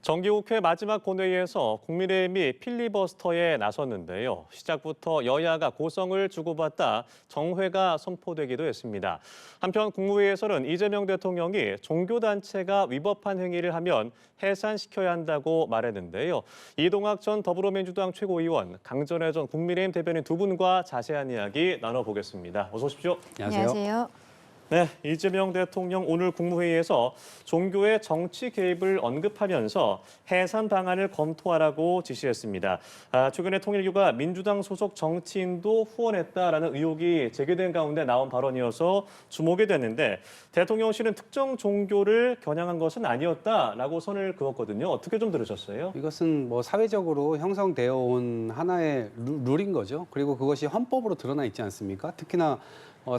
정기국회 마지막 본회의에서 국민의힘이 필리버스터에 나섰는데요. 시작부터 여야가 고성을 주고받다 정회가 선포되기도 했습니다. 한편 국무회의에서는 이재명 대통령이 종교단체가 위법한 행위를 하면 해산시켜야 한다고 말했는데요. 이동학 전 더불어민주당 최고위원, 강전혜 전 국민의힘 대변인 두 분과 자세한 이야기 나눠보겠습니다. 어서 오십시오. 안녕하세요. 네, 이재명 대통령 오늘 국무회의에서 종교의 정치 개입을 언급하면서 해산 방안을 검토하라고 지시했습니다. 최근에 통일교가 민주당 소속 정치인도 후원했다라는 의혹이 제기된 가운데 나온 발언이어서 주목이 됐는데 대통령실은 특정 종교를 겨냥한 것은 아니었다라고 선을 그었거든요. 어떻게 좀 들으셨어요? 이것은 뭐 사회적으로 형성되어 온 하나의 룰인 거죠. 그리고 그것이 헌법으로 드러나 있지 않습니까? 특히나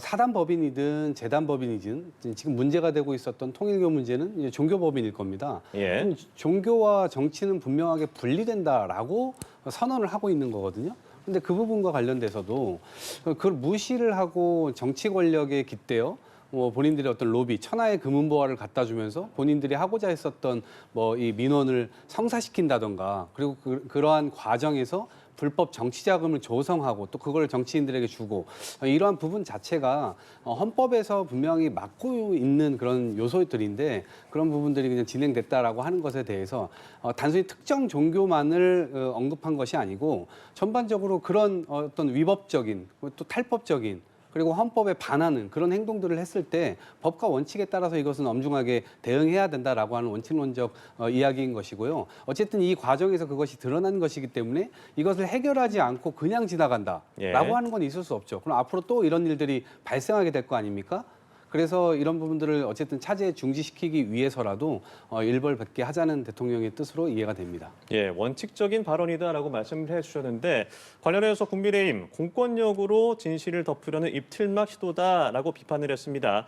사단법인이든 재단법인이든 지금 문제가 되고 있었던 통일교 문제는 이제 종교법인일 겁니다. 예. 종교와 정치는 분명하게 분리된다라고 선언을 하고 있는 거거든요. 근데 그 부분과 관련돼서도 그걸 무시를 하고 정치 권력에 깃대어 본인들의 어떤 로비, 천하의 금은보화를 갖다 주면서 본인들이 하고자 했었던 이 민원을 성사시킨다던가 그리고 그러한 과정에서 불법 정치 자금을 조성하고 또 그걸 정치인들에게 주고 이러한 부분 자체가 헌법에서 분명히 막고 있는 그런 요소들인데 그런 부분들이 그냥 진행됐다라고 하는 것에 대해서 단순히 특정 종교만을 언급한 것이 아니고 전반적으로 그런 어떤 위법적인 또 탈법적인 그리고 헌법에 반하는 그런 행동들을 했을 때 법과 원칙에 따라서 이것은 엄중하게 대응해야 된다라고 하는 원칙론적 이야기인 것이고요. 어쨌든 이 과정에서 그것이 드러난 것이기 때문에 이것을 해결하지 않고 그냥 지나간다라고 하는 건 있을 수 없죠. 그럼 앞으로 또 이런 일들이 발생하게 될 거 아닙니까? 그래서 이런 부분들을 어쨌든 차제에 중지시키기 위해서라도 일벌백계 하자는 대통령의 뜻으로 이해가 됩니다. 예, 원칙적인 발언이다라고 말씀을 해주셨는데 관련해서 국민의힘 공권력으로 진실을 덮으려는 입틀막 시도다라고 비판을 했습니다.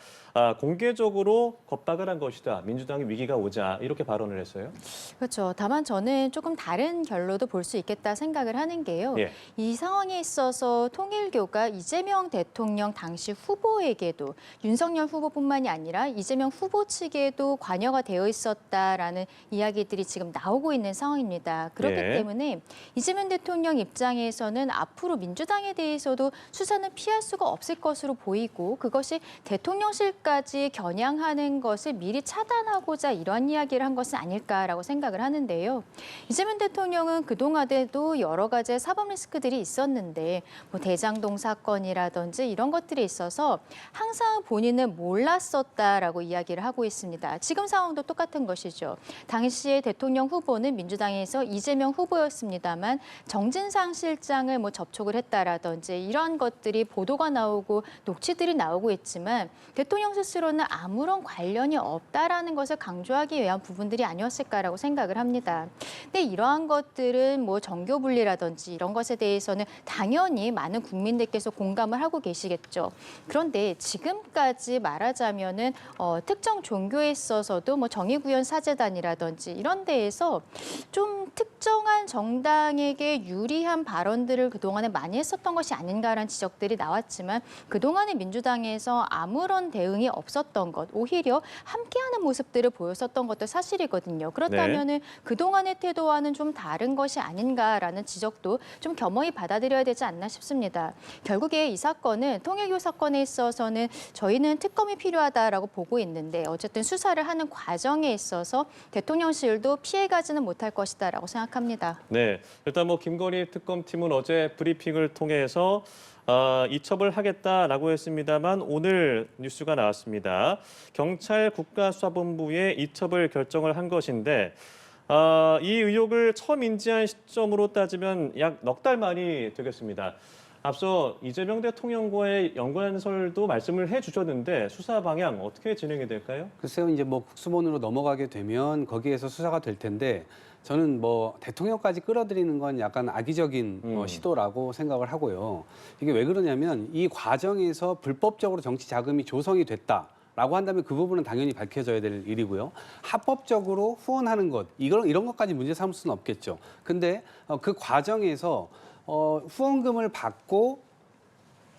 공개적으로 겁박을 한 것이다. 민주당이 위기가 오자 이렇게 발언을 했어요. 그렇죠. 다만 저는 조금 다른 결로도 볼 수 있겠다 생각을 하는 게요. 예. 이 상황에 있어서 통일교가 이재명 대통령 당시 후보에게도 윤석열 후보뿐만이 아니라 이재명 후보 측에도 관여가 되어 있었다라는 이야기들이 지금 나오고 있는 상황입니다. 그렇기 때문에 이재명 대통령 입장에서는 앞으로 민주당에 대해서도 수사는 피할 수가 없을 것으로 보이고 그것이 대통령실까지 겨냥하는 것을 미리 차단하고자 이런 이야기를 한 것은 아닐까라고 생각을 하는데요. 이재명 대통령은 그동안에도 여러 가지 사법 리스크들이 있었는데 대장동 사건이라든지 이런 것들이 있어서 항상 본인은 몰랐었다라고 이야기를 하고 있습니다. 지금 상황도 똑같은 것이죠. 당시에 대통령 후보는 민주당에서 이재명 후보였습니다만 정진상 실장을 접촉을 했다라든지 이런 것들이 보도가 나오고 녹취들이 나오고 있지만 대통령 스스로는 아무런 관련이 없다라는 것을 강조하기 위한 부분들이 아니었을까라고 생각을 합니다. 근데 이러한 것들은 정교 분리라든지 이런 것에 대해서는 당연히 많은 국민들께서 공감을 하고 계시겠죠. 그런데 지금까지 말하자면은 특정 종교에 있어서도 정의구현 사재단이라든지 이런 데에서 좀 특정한 정당에게 유리한 발언들을 그동안에 많이 했었던 것이 아닌가라는 지적들이 나왔지만 그동안의 민주당에서 아무런 대응이 없었던 것, 오히려 함께하는 모습들을 보였었던 것도 사실이거든요. 그렇다면은 그동안의 태도와는 좀 다른 것이 아닌가라는 지적도 좀 겸허히 받아들여야 되지 않나 싶습니다. 결국에 이 사건은 통일교 사건에 있어서는 저희는 특검이 필요하다라고 보고 있는데 어쨌든 수사를 하는 과정에 있어서 대통령실도 피해가지는 못할 것이다라고 생각합니다. 네, 일단 김건희 특검팀은 어제 브리핑을 통해서 이첩을 하겠다라고 했습니다만 오늘 뉴스가 나왔습니다. 경찰 국가수사본부에 이첩을 결정을 한 것인데 이 의혹을 처음 인지한 시점으로 따지면 약 넉 달 만이 되겠습니다. 앞서 이재명 대통령과의 연관설도 말씀을 해주셨는데 수사 방향 어떻게 진행이 될까요? 글쎄요, 이제 국수본으로 넘어가게 되면 거기에서 수사가 될 텐데 저는 대통령까지 끌어들이는 건 약간 악의적인 시도라고 생각을 하고요. 이게 왜 그러냐면 이 과정에서 불법적으로 정치 자금이 조성이 됐다라고 한다면 그 부분은 당연히 밝혀져야 될 일이고요. 합법적으로 후원하는 것, 이런 것까지 문제 삼을 수는 없겠죠. 근데 그 과정에서 후원금을 받고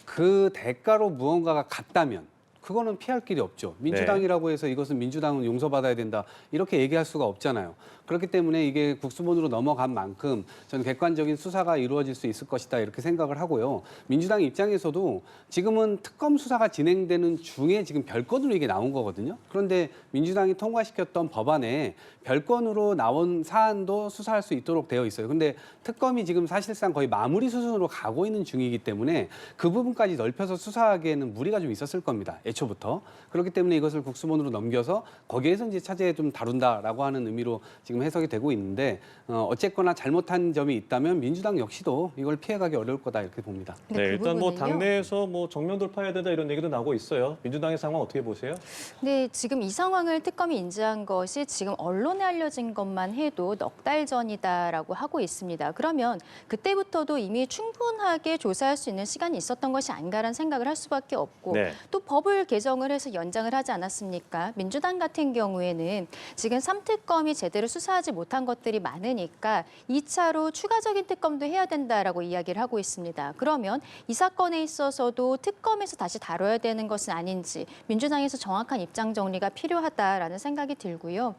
그 대가로 무언가가 갔다면 그거는 피할 길이 없죠. 민주당이라고 해서 이것은 민주당은 용서받아야 된다 이렇게 얘기할 수가 없잖아요. 그렇기 때문에 이게 국수본으로 넘어간 만큼 저는 객관적인 수사가 이루어질 수 있을 것이다 이렇게 생각을 하고요. 민주당 입장에서도 지금은 특검 수사가 진행되는 중에 지금 별건으로 이게 나온 거거든요. 그런데 민주당이 통과시켰던 법안에 별건으로 나온 사안도 수사할 수 있도록 되어 있어요. 근데 특검이 지금 사실상 거의 마무리 수준으로 가고 있는 중이기 때문에 그 부분까지 넓혀서 수사하기에는 무리가 좀 있었을 겁니다. 애초부터. 그렇기 때문에 이것을 국수본으로 넘겨서 거기에서 이제 차제에 좀 다룬다라고 하는 의미로 지금 해석이 되고 있는데 어쨌거나 잘못한 점이 있다면 민주당 역시도 이걸 피해가기 어려울 거다 이렇게 봅니다. 네, 그 일단 뭐 부분은요. 당내에서 뭐 정면 돌파해야 된다 이런 얘기도 나오고 있어요. 민주당의 상황 어떻게 보세요? 네, 지금 이 상황을 특검이 인지한 것이 지금 언론에 알려진 것만 해도 넉 달 전이다라고 하고 있습니다. 그러면 그때부터도 이미 충분하게 조사할 수 있는 시간이 있었던 것이 아닌가라는 생각을 할 수밖에 없고 네. 또 법을 개정을 해서 연장을 하지 않았습니까? 민주당 같은 경우에는 지금 3특검이 제대로 수사하지 못한 것들이 많으니까 2차로 추가적인 특검도 해야 된다라고 이야기를 하고 있습니다. 그러면 이 사건에 있어서도 특검에서 다시 다뤄야 되는 것은 아닌지 민주당에서 정확한 입장 정리가 필요하다라는 생각이 들고요.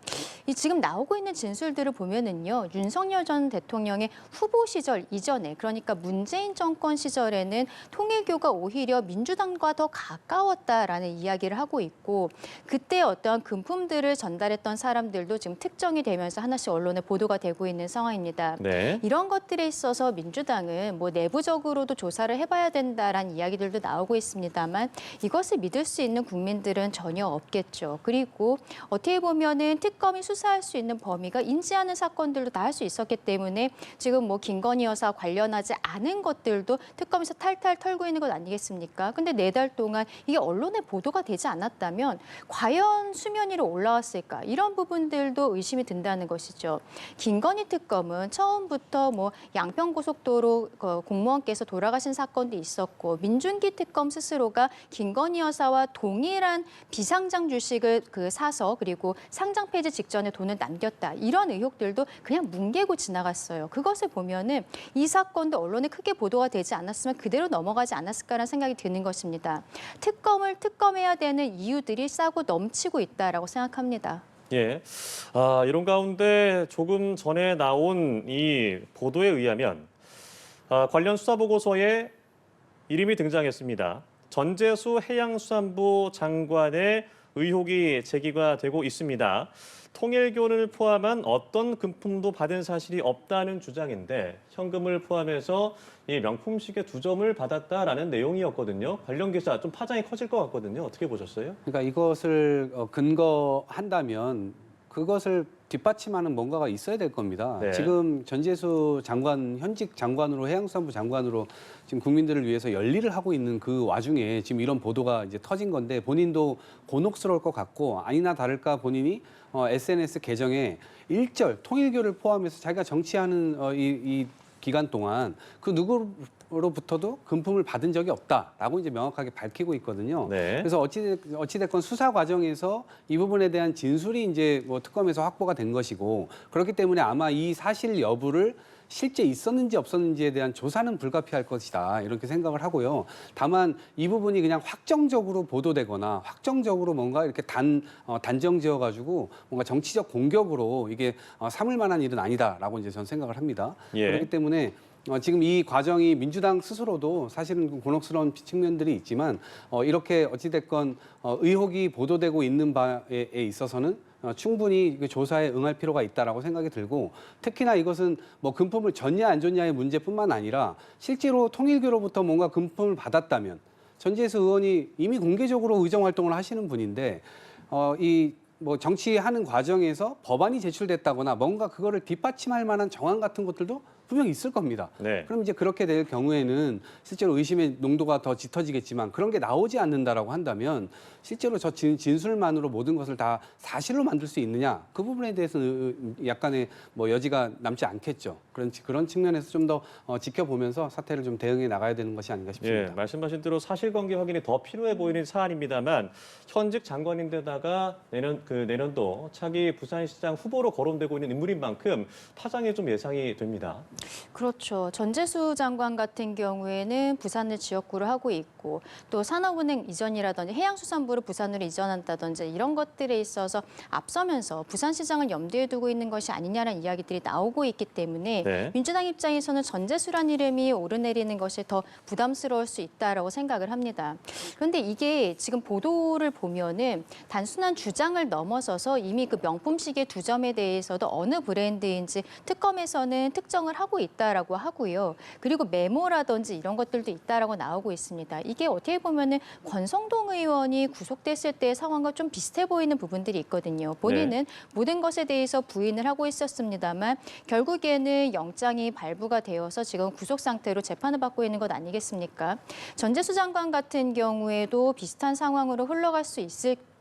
이 지금 나오고 있는 진술들을 보면은요, 윤석열 전 대통령의 후보 시절 이전에, 그러니까 문재인 정권 시절에는 통일교가 오히려 민주당과 더 가까웠다라는 이야기를 하고 있고, 그때 어떠한 금품들을 전달했던 사람들도 지금 특정이 되면서 하나씩 언론에 보도가 되고 있는 상황입니다. 네. 이런 것들에 있어서 민주당은 뭐 내부적으로도 조사를 해봐야 된다라는 이야기들도 나오고 있습니다만 이것을 믿을 수 있는 국민들은 전혀 없겠죠. 그리고 어떻게 보면은 특검이 수사할 수 있는 범위가 인지하는 사건들도 다 할 수 있었기 때문에 지금 뭐 김건희 여사 관련하지 않은 것들도 특검에서 탈탈 털고 있는 것 아니겠습니까? 근데 4달 동안 이게 언론에 보도가 되지 않았다면 과연 수면 위로 올라왔을까? 이런 부분들도 의심이 든다는 것이죠. 김건희 특검은 처음부터 뭐 양평고속도로 공무원께서 돌아가신 사건도 있었고 민준기 특검 스스로가 김건희 여사와 동일한 비상장 주식을 사서 그리고 상장 폐지 직전에 돈을 남겼다. 이런 의혹들도 그냥 뭉개고 지나갔어요. 그것을 보면은 이 사건도 언론에 크게 보도가 되지 않았으면 그대로 넘어가지 않았을까라는 생각이 드는 것입니다. 특검을 특검해야 되는 이유들이 싸고 넘치고 있다라고 생각합니다. 예. 이런 가운데 조금 전에 나온 이 보도에 의하면 관련 수사보고서에 이름이 등장했습니다. 전재수 해양수산부 장관의 의혹이 제기가 되고 있습니다. 통일교를 포함한 어떤 금품도 받은 사실이 없다는 주장인데 현금을 포함해서 이 명품 시계 2점을 받았다라는 내용이었거든요. 관련 기사 좀 파장이 커질 것 같거든요. 어떻게 보셨어요? 그러니까 이것을 근거한다면 그것을 뒷받침하는 뭔가가 있어야 될 겁니다. 네. 지금 전재수 장관, 현직 장관으로 해양수산부 장관으로 지금 국민들을 위해서 열일을 하고 있는 그 와중에 지금 이런 보도가 이제 터진 건데 본인도 곤혹스러울 것 같고 아니나 다를까 본인이 SNS 계정에 일절 통일교를 포함해서 자기가 정치하는 이 기간 동안 그 누구로부터도 금품을 받은 적이 없다라고 이제 명확하게 밝히고 있거든요. 네. 그래서 어찌됐건 수사 과정에서 이 부분에 대한 진술이 이제 뭐 특검에서 확보가 된 것이고 그렇기 때문에 아마 이 사실 여부를 실제 있었는지 없었는지에 대한 조사는 불가피할 것이다 이렇게 생각을 하고요. 다만 이 부분이 그냥 확정적으로 보도되거나 확정적으로 뭔가 이렇게 단정지어가지고 뭔가 정치적 공격으로 이게 삼을 만한 일은 아니다라고 이제 저는 생각을 합니다. 예. 그렇기 때문에 지금 이 과정이 민주당 스스로도 사실은 곤혹스러운 측면들이 있지만 이렇게 어찌됐건 의혹이 보도되고 있는 바에 있어서는 충분히 조사에 응할 필요가 있다라고 생각이 들고 특히나 이것은 뭐 금품을 줬냐 안 줬냐의 문제뿐만 아니라 실제로 통일교로부터 뭔가 금품을 받았다면 전재수 의원이 이미 공개적으로 의정 활동을 하시는 분인데 이 뭐 정치하는 과정에서 법안이 제출됐다거나 뭔가 그거를 뒷받침할 만한 정황 같은 것들도 분명히 있을 겁니다. 네. 그럼 이제 그렇게 될 경우에는 실제로 의심의 농도가 더 짙어지겠지만 그런 게 나오지 않는다라고 한다면 실제로 저 진술만으로 모든 것을 다 사실로 만들 수 있느냐 그 부분에 대해서는 약간의 뭐 여지가 남지 않겠죠. 그런 측면에서 좀 더 지켜보면서 사태를 좀 대응해 나가야 되는 것이 아닌가 싶습니다. 예, 말씀하신 대로 사실관계 확인이 더 필요해 보이는 사안입니다만 현직 장관인데다가 내년도 차기 부산시장 후보로 거론되고 있는 인물인 만큼 파장이 좀 예상이 됩니다. 그렇죠. 전재수 장관 같은 경우에는 부산을 지역구로 하고 있고 또 산업은행 이전이라든지 해양수산부를 부산으로 이전한다든지 이런 것들에 있어서 앞서면서 부산시장을 염두에 두고 있는 것이 아니냐라는 이야기들이 나오고 있기 때문에 네. 민주당 입장에서는 전재수란 이름이 오르내리는 것이 더 부담스러울 수 있다라고 생각을 합니다. 그런데 이게 지금 보도를 보면은 단순한 주장을 넘어서서 이미 그 명품 시계 두 점에 대해서도 어느 브랜드인지 특검에서는 특정을 하고 있다라고 하고요. 그리고 메모라든지 이런 것들도 있다라고 나오고 있습니다. 이게 어떻게 보면은 권성동 의원이 구속됐을 때의 상황과 좀 비슷해 보이는 부분들이 있거든요. 본인은 모든 것에 대해서 부인을 하고 있었습니다만 결국에는 영장이 발부가 되어서 지금 구속 상태로 재판을 받고 있는 것 아니겠습니까? 전재수 장관 같은 경우에도 비슷한 상황으로 흘러갈 수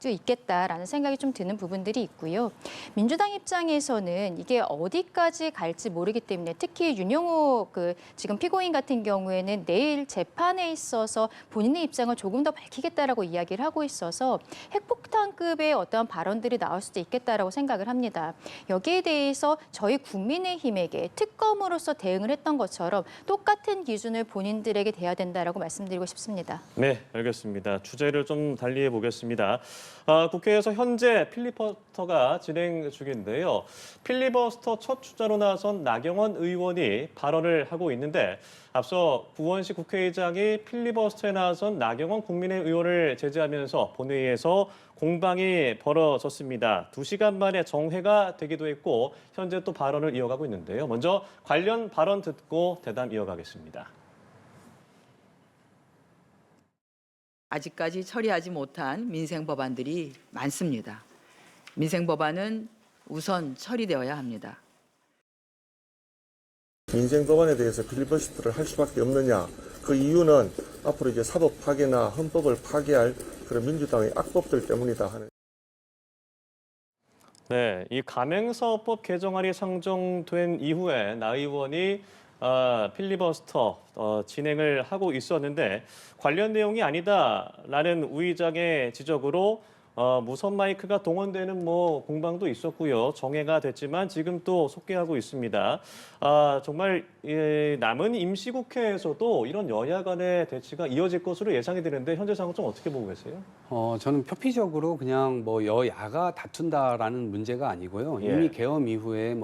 있겠다라는 생각이 좀 드는 부분들이 있고요. 민주당 입장에서는 이게 어디까지 갈지 모르기 때문에 특히 윤영호 지금 피고인 같은 경우에는 내일 재판에 있어서 본인의 입장을 조금 더 밝히겠다라고 이야기를 하고 있어서 핵폭탄급의 어떠한 발언들이 나올 수도 있겠다라고 생각을 합니다. 여기에 대해서 저희 국민의힘에게 특검으로서 대응을 했던 것처럼 똑같은 기준을 본인들에게 대야 된다라고 말씀드리고 싶습니다. 네, 알겠습니다. 주제를 좀 달리해 보겠습니다. 국회에서 현재 필리버스터가 진행 중인데요. 필리버스터 첫 주자로 나선 나경원 의원이 발언을 하고 있는데 앞서 구원식 국회의장이 필리버스터에 나선 나경원 국민의 의원을 제지하면서 본회의에서 공방이 벌어졌습니다. 2시간 만에 정회가 되기도 했고 현재 또 발언을 이어가고 있는데요. 먼저 관련 발언 듣고 대담 이어가겠습니다. 아직까지 처리하지 못한 민생 법안들이 많습니다. 민생 법안은 우선 처리되어야 합니다. 민생 법안에 대해서 필리버스터를 할 수밖에 없느냐? 그 이유는 앞으로 이제 사법 파괴나 헌법을 파괴할 그런 민주당의 악법들 때문이다 하는. 네, 이 가맹사업법 개정안이 상정된 이후에 나 의원이 필리버스터 진행을 하고 있었는데 관련 내용이 아니다라는 우의장의 지적으로 무선 마이크가 동원되는 공방도 있었고요. 정회가 됐지만 지금 또 속개하고 있습니다. 정말 남은 임시국회에서도 이런 여야 간의 대치가 이어질 것으로 예상이 되는데 현재 상황 좀 어떻게 보고 계세요? 저는 표피적으로 그냥 여야가 다툰다라는 문제가 아니고요. 예. 이미 계엄 이후에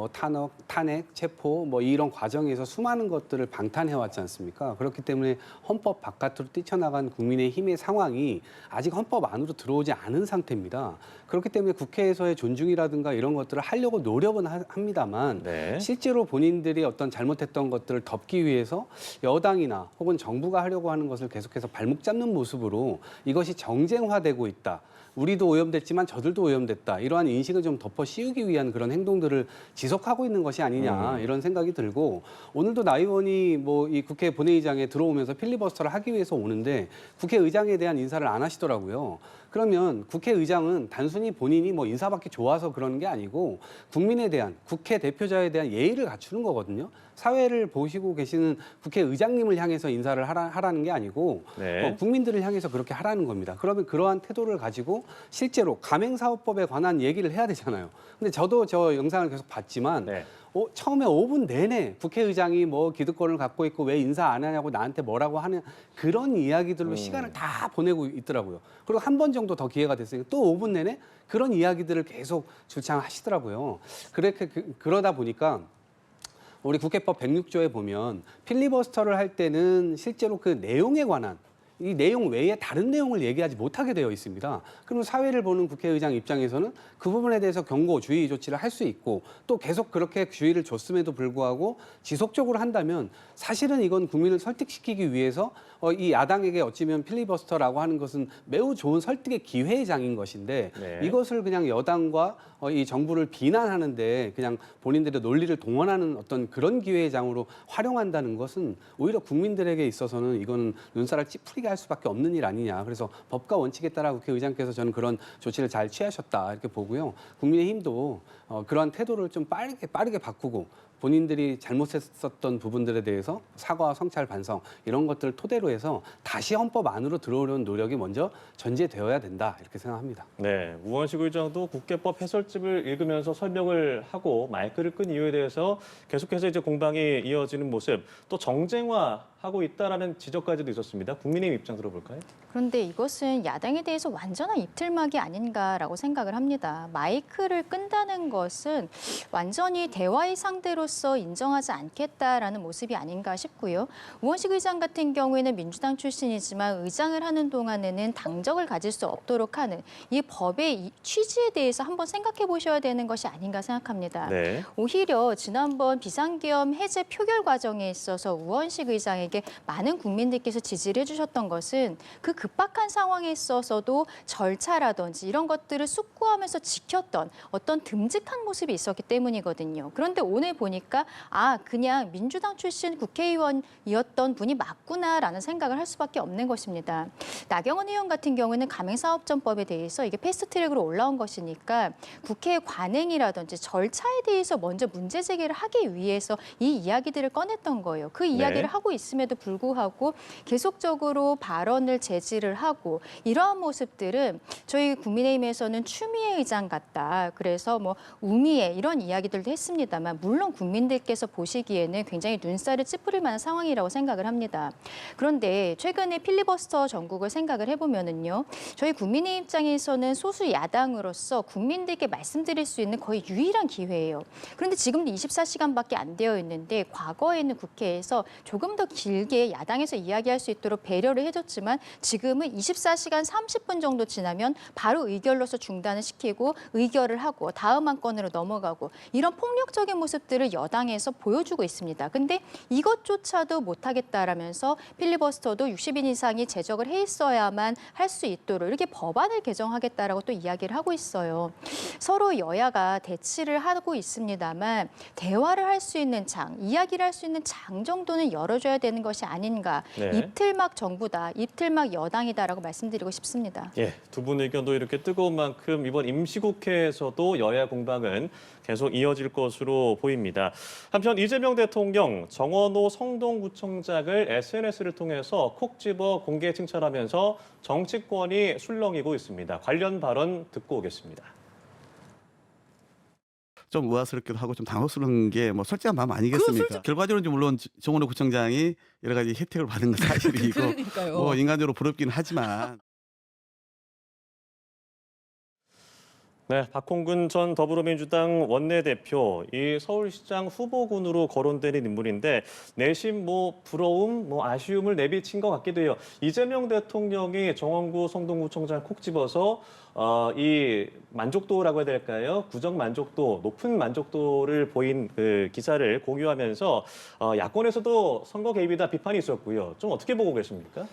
탄핵, 체포 이런 과정에서 수많은 것들을 방탄해왔지 않습니까? 그렇기 때문에 헌법 바깥으로 뛰쳐나간 국민의힘의 상황이 아직 헌법 안으로 들어오지 않은 상태입니다. 그렇기 때문에 국회에서의 존중이라든가 이런 것들을 하려고 노력은 합니다만 네. 실제로 본인들이 어떤 잘못했던 것들을 덮기 위해서 여당이나 혹은 정부가 하려고 하는 것을 계속해서 발목 잡는 모습으로 이것이 정쟁화되고 있다. 우리도 오염됐지만 저들도 오염됐다. 이러한 인식을 좀 덮어 씌우기 위한 그런 행동들을 지속하고 있는 것이 아니냐 이런 생각이 들고 오늘도 나 의원이 이 국회 본회의장에 들어오면서 필리버스터를 하기 위해서 오는데 국회의장에 대한 인사를 안 하시더라고요. 그러면 국회의장은 단순히 본인이 인사받기 좋아서 그러는 게 아니고 국민에 대한 국회 대표자에 대한 예의를 갖추는 거거든요. 사회를 보시고 계시는 국회의장님을 향해서 인사를 하라는 게 아니고 네. 국민들을 향해서 그렇게 하라는 겁니다. 그러면 그러한 태도를 가지고 실제로 가맹사업법에 관한 얘기를 해야 되잖아요. 근데 저도 저 영상을 계속 봤지만 네. 처음에 5분 내내 국회의장이 기득권을 갖고 있고 왜 인사 안 하냐고 나한테 뭐라고 하는 그런 이야기들로 시간을 다 보내고 있더라고요. 그리고 한 번 정도 더 기회가 됐으니까 또 5분 내내 그런 이야기들을 계속 줄창하시더라고요. 그러다 보니까 우리 국회법 106조에 보면 필리버스터를 할 때는 실제로 그 내용에 관한 이 내용 외에 다른 내용을 얘기하지 못하게 되어 있습니다. 그러면 사회를 보는 국회의장 입장에서는 그 부분에 대해서 경고, 주의 조치를 할 수 있고 또 계속 그렇게 주의를 줬음에도 불구하고 지속적으로 한다면 사실은 이건 국민을 설득시키기 위해서 이 야당에게 어찌면 필리버스터라고 하는 것은 매우 좋은 설득의 기회장인 것인데 네. 이것을 그냥 여당과 이 정부를 비난하는데 그냥 본인들의 논리를 동원하는 어떤 그런 기회장으로 활용한다는 것은 오히려 국민들에게 있어서는 이거는 눈살을 찌푸리게 할 수밖에 없는 일 아니냐. 그래서 법과 원칙에 따라 국회의장께서 저는 그런 조치를 잘 취하셨다 이렇게 보고요. 국민의힘도 그러한 태도를 좀 빠르게 바꾸고 본인들이 잘못했었던 부분들에 대해서 사과, 성찰, 반성 이런 것들을 토대로 해서 다시 헌법 안으로 들어오려는 노력이 먼저 전제되어야 된다 이렇게 생각합니다. 네, 우원식 의장도 국회법 해설집을 읽으면서 설명을 하고 마이크를 끈 이유에 대해서 계속해서 이제 공방이 이어지는 모습, 또 정쟁화하고 있다라는 지적까지도 있었습니다. 국민의힘 입장 들어볼까요? 그런데 이것은 야당에 대해서 완전한 입틀막이 아닌가라고 생각을 합니다. 마이크를 끈다는 것은 완전히 대화의 상대로서 인정하지 않겠다라는 모습이 아닌가 싶고요. 우원식 의장 같은 경우에는 민주당 출신이지만 의장을 하는 동안에는 당적을 가질 수 없도록 하는 이 법의 취지에 대해서 한번 생각해 보셔야 되는 것이 아닌가 생각합니다. 네. 오히려 지난번 비상계엄 해제 표결 과정에 있어서 우원식 의장에게 많은 국민들께서 지지를 해주셨던 것은 그 급박한 상황에 있어서도 절차라든지 이런 것들을 숙고하면서 지켰던 어떤 듬직한 모습이 있었기 때문이거든요. 그런데 오늘 보니까 그냥 민주당 출신 국회의원이었던 분이 맞구나라는 생각을 할 수밖에 없는 것입니다. 나경원 의원 같은 경우는 가맹사업전법에 대해서 이게 패스트트랙으로 올라온 것이니까 국회의 관행이라든지 절차에 대해서 먼저 문제 제기를 하기 위해서 이 이야기들을 꺼냈던 거예요. 그 이야기를 하고 있음에도 불구하고 계속적으로 발언을 제지를 하고 이러한 모습들은 저희 국민의힘에서는 추미애 의장 같다. 그래서 뭐 우미애 이런 이야기들도 했습니다만 물론 국민들께서 보시기에는 굉장히 눈살을 찌푸릴 만한 상황이라고 생각을 합니다. 그런데 최근에 필리버스터 전국을 생각을 해보면은요. 저희 국민의 입장에서는 소수 야당으로서 국민들께 말씀드릴 수 있는 거의 유일한 기회예요. 그런데 지금도 24시간밖에 안 되어 있는데 과거에는 국회에서 조금 더 길게 야당에서 이야기할 수 있도록 배려를 해줬지만 지금은 24시간 30분 정도 지나면 바로 의결로서 중단을 시키고 의결을 하고 다음 안건으로 넘어가고 이런 폭력적인 모습들을 여당에서 보여주고 있습니다. 근데 이것조차도 못하겠다라면서 필리버스터도 60인 이상이 제적을 해 있어야만 할 수 있도록 이렇게 법안을 개정하겠다라고 또 이야기를 하고 있어요. 서로 여야가 대치를 하고 있습니다만 대화를 할 수 있는 장, 이야기를 할 수 있는 장 정도는 열어줘야 되는 것이 아닌가. 네. 입틀막 정부다, 입틀막 여당이다라고 말씀드리고 싶습니다. 예, 두 분 의견도 이렇게 뜨거운 만큼 이번 임시국회에서도 여야 공방은 계속 이어질 것으로 보입니다. 한편 이재명 대통령 정원호 성동구청장을 SNS를 통해서 콕 집어 공개 칭찬하면서 정치권이 술렁이고 있습니다. 관련 발언 듣고 오겠습니다. 좀 우아스럽기도 하고 좀 당혹스러운 게 뭐 솔직한 마음 아니겠습니까? 결과적으로 이제 물론 정원호 구청장이 여러 가지 혜택을 받은 건 사실이고 그러니까요. 뭐 인간적으로 부럽긴 하지만 네, 박홍근 전 더불어민주당 원내대표, 이 서울시장 후보군으로 거론되는 인물인데 내심 뭐 부러움, 뭐 아쉬움을 내비친 것 같기도 해요. 이재명 대통령이 정원구 성동구청장 콕 집어서 이 만족도라고 해야 될까요? 구정 만족도, 높은 만족도를 보인 그 기사를 공유하면서 야권에서도 선거 개입이다 비판이 있었고요. 좀 어떻게 보고 계십니까?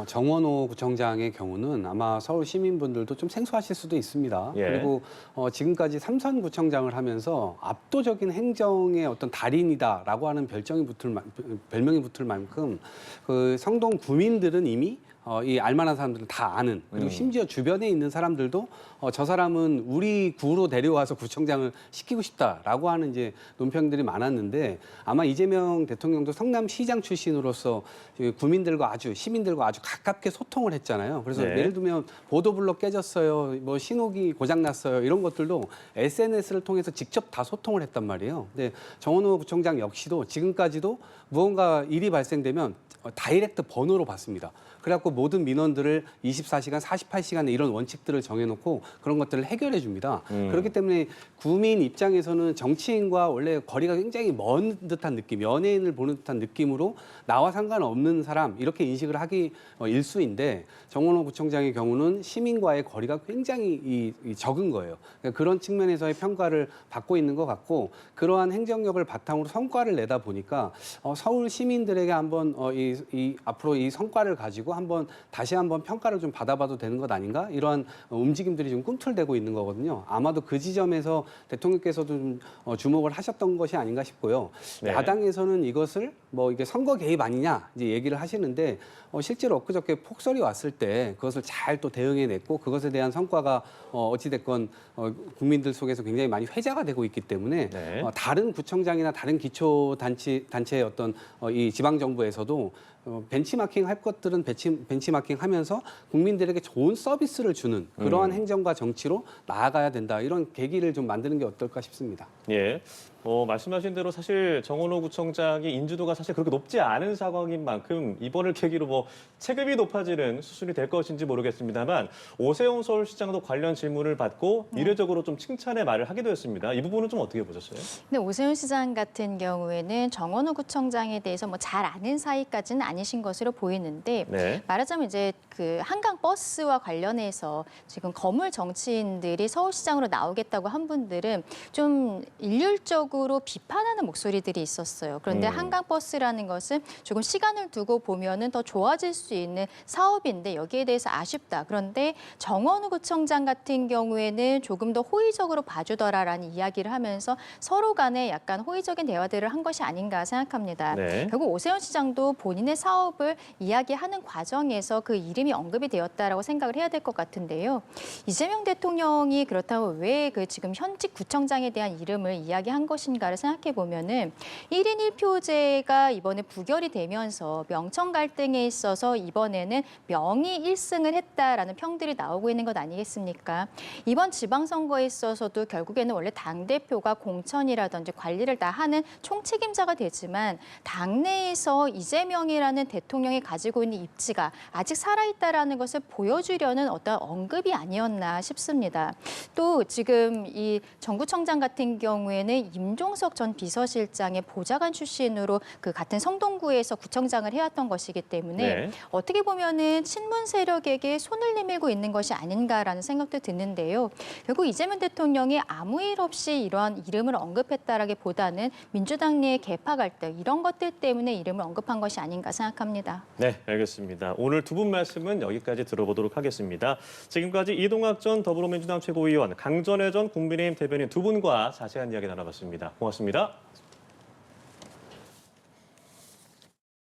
정원호 구청장의 경우는 아마 서울 시민분들도 좀 생소하실 수도 있습니다. 예. 그리고 지금까지 삼선 구청장을 하면서 압도적인 행정의 어떤 달인이다라고 하는 별명이 붙을 만큼 그 성동 구민들은 이미 이 알만한 사람들은 다 아는, 그리고 심지어 주변에 있는 사람들도 저 사람은 우리 구로 내려와서 구청장을 시키고 싶다라고 하는 이제 논평들이 많았는데, 아마 이재명 대통령도 성남시장 출신으로서 구민들과 시민들과 아주 가깝게 소통을 했잖아요. 그래서 네. 예를 들면 보도블록 깨졌어요, 뭐 신호기 고장났어요, 이런 것들도 SNS를 통해서 직접 다 소통을 했단 말이에요. 근데 정원호 구청장 역시도 지금까지도 무언가 일이 발생되면 다이렉트 번호로 받습니다. 그래갖고 모든 민원들을 24시간, 48시간에 이런 원칙들을 정해놓고 그런 것들을 해결해 줍니다. 그렇기 때문에 구민 입장에서는 정치인과 원래 거리가 굉장히 먼 듯한 느낌, 연예인을 보는 듯한 느낌으로 나와 상관없는 사람 이렇게 인식을 하기 일수인데, 정원호 구청장의 경우는 시민과의 거리가 굉장히 적은 거예요. 그러니까 그런 측면에서의 평가를 받고 있는 것 같고, 그러한 행정력을 바탕으로 성과를 내다 보니까 서울 시민들에게 한번 앞으로 이 성과를 가지고 한번 다시 한번 평가를 좀 받아봐도 되는 것 아닌가 이러한 움직임들이 좀 꿈틀대고 있는 거거든요. 아마도 그 지점에서 대통령께서도 좀 주목을 하셨던 것이 아닌가 싶고요. 네. 야당에서는 이것을 뭐 이게 선거 개입 아니냐 이제 얘기를 하시는데 실제로 엊그저께 폭설이 왔을 때 그것을 잘 또 대응해냈고 그것에 대한 성과가 어찌됐건 국민들 속에서 굉장히 많이 회자가 되고 있기 때문에 네. 다른 구청장이나 다른 기초단체의 어떤 이 지방정부에서도 벤치마킹 할 것들은 벤치마킹 하면서 국민들에게 좋은 서비스를 주는 그러한 행정과 정치로 나아가야 된다. 이런 계기를 좀 만드는 게 어떨까 싶습니다. 예. 말씀하신 대로 사실 정원호 구청장이 인지도가 사실 그렇게 높지 않은 상황인 만큼 이번을 계기로 체급이 높아지는 수순이 될 것인지 모르겠습니다만 오세훈 서울시장도 관련 질문을 받고 이례적으로 좀 칭찬의 말을 하기도 했습니다. 이 부분은 좀 어떻게 보셨어요? 근데 오세훈 시장 같은 경우에는 정원호 구청장에 대해서 잘 아는 사이까지는 아니신 것으로 보이는데 네. 말하자면 이제 그 한강 버스와 관련해서 지금 거물 정치인들이 서울시장으로 나오겠다고 한 분들은 좀 일률적으로 비판하는 목소리들이 있었어요. 그런데 한강 버스라는 것은 조금 시간을 두고 보면은 더 좋아질 수 있는 사업인데 여기에 대해서 아쉽다. 그런데 정원우 구청장 같은 경우에는 조금 더 호의적으로 봐주더라라는 이야기를 하면서 서로 간에 약간 호의적인 대화들을 한 것이 아닌가 생각합니다. 네. 결국 오세훈 시장도 본인의 사업을 이야기하는 과정에서 그 이름이 언급이 되었다라고 생각을 해야 될 것 같은데요. 이재명 대통령이 그렇다면 왜 그 지금 현직 구청장에 대한 이름을 이야기한 것인가를 생각해 보면은 1인 1표제가 이번에 부결이 되면서 명청 갈등에 있어서 이번에는 명의 1승을 했다라는 평들이 나오고 있는 것 아니겠습니까? 이번 지방선거에 있어서도 결국에는 원래 당대표가 공천이라든지 관리를 다 하는 총책임자가 되지만 당내에서 이재명이라는 대통령이 가지고 있는 입지가 아직 살아있다라는 것을 보여주려는 어떤 언급이 아니었나 싶습니다. 또 지금 이 정구청장 같은 경우에는 임종석 전 비서실장의 보좌관 출신으로 그 같은 성동구에서 구청장을 해왔던 것이기 때문에 네. 어떻게 보면은 친문 세력에게 손을 내밀고 있는 것이 아닌가라는 생각도 드는데요. 결국 이재명 대통령이 아무 일 없이 이러한 이름을 언급했다라기보다는 민주당 내의 계파 갈등 이런 것들 때문에 이름을 언급한 것이 아닌가 생각합니다. 네, 알겠습니다. 오늘 두 분 말씀은 여기까지 들어보도록 하겠습니다. 지금까지 이동학 전 더불어민주당 최고위원, 강전혜 전 국민의힘 대변인 두 분과 자세한 이야기 나눠봤습니다. 고맙습니다.